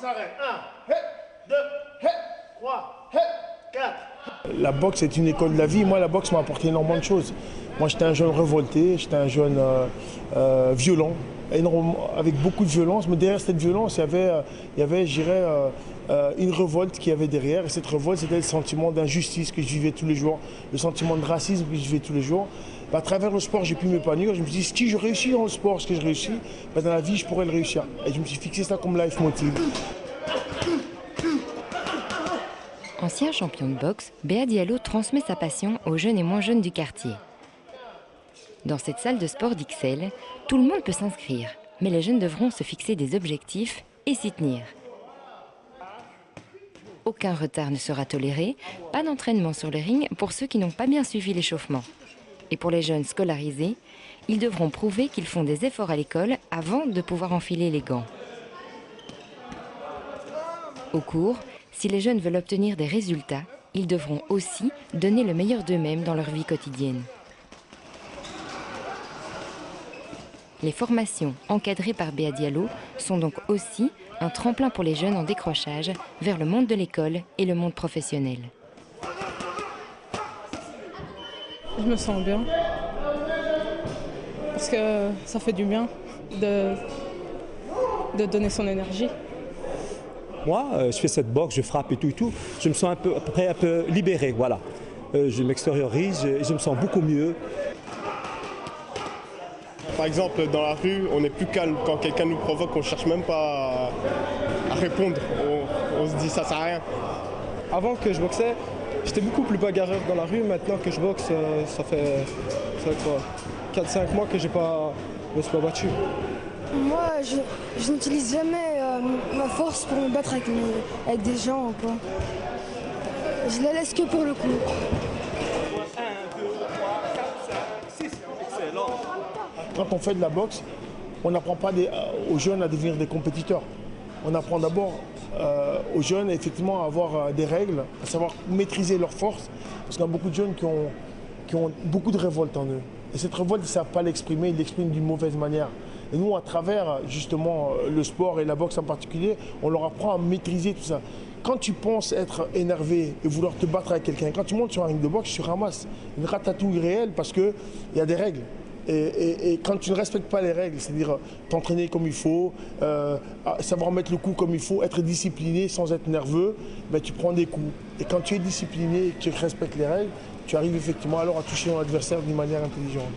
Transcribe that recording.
s'arrête. 1, 2, 3, 4. La boxe est une école de la vie. Moi, la boxe m'a apporté énormément de choses. Moi, j'étais un jeune révolté, j'étais un jeune violent, avec beaucoup de violence. Mais derrière cette violence, il y avait je dirais, une révolte qui avait derrière. Et cette révolte, c'était le sentiment d'injustice que je vivais tous les jours, le sentiment de racisme que je vivais tous les jours. À travers le sport, j'ai pu m'épanouir. Je me suis dit, si je réussis dans le sport, ce que je réussis, dans la vie, je pourrais le réussir. Et je me suis fixé ça comme life motive. Ancien champion de boxe, Béa Diallo transmet sa passion aux jeunes et moins jeunes du quartier. Dans cette salle de sport d'Ixelles, tout le monde peut s'inscrire, mais les jeunes devront se fixer des objectifs et s'y tenir. Aucun retard ne sera toléré, pas d'entraînement sur le ring pour ceux qui n'ont pas bien suivi l'échauffement. Et pour les jeunes scolarisés, ils devront prouver qu'ils font des efforts à l'école avant de pouvoir enfiler les gants. Au cours, si les jeunes veulent obtenir des résultats, ils devront aussi donner le meilleur d'eux-mêmes dans leur vie quotidienne. Les formations encadrées par Béa Diallo sont donc aussi un tremplin pour les jeunes en décrochage vers le monde de l'école et le monde professionnel. Je me sens bien, parce que ça fait du bien de donner son énergie. Moi, je fais cette boxe, je frappe et tout. Je me sens après un peu libéré, voilà. Je m'extériorise, je me sens beaucoup mieux. Par exemple, dans la rue, on est plus calme. Quand quelqu'un nous provoque, on ne cherche même pas à répondre. On se dit ça sert à rien. Avant que je boxais, j'étais beaucoup plus bagarreur dans la rue. Maintenant que je boxe, ça fait quoi, 4-5 mois que je me suis pas battu. Moi, je n'utilise jamais ma force pour me battre avec des gens, quoi. Je la laisse que pour le coup. 1, 2, 3, 4, 5, 6. Excellent. Quand on fait de la boxe, on n'apprend pas aux jeunes à devenir des compétiteurs. On apprend d'abord aux jeunes effectivement à avoir des règles, à savoir maîtriser leurs forces. Parce qu'il y a beaucoup de jeunes qui ont beaucoup de révolte en eux. Et cette révolte, ils ne savent pas l'exprimer, ils l'expriment d'une mauvaise manière. Et nous, à travers justement le sport et la boxe en particulier, on leur apprend à maîtriser tout ça. Quand tu penses être énervé et vouloir te battre avec quelqu'un, quand tu montes sur un ring de boxe, tu ramasses une ratatouille réelle parce qu'il y a des règles. Et quand tu ne respectes pas les règles, c'est-à-dire t'entraîner comme il faut, savoir mettre le coup comme il faut, être discipliné sans être nerveux, ben, tu prends des coups. Et quand tu es discipliné et que tu respectes les règles, tu arrives effectivement alors à toucher ton adversaire d'une manière intelligente.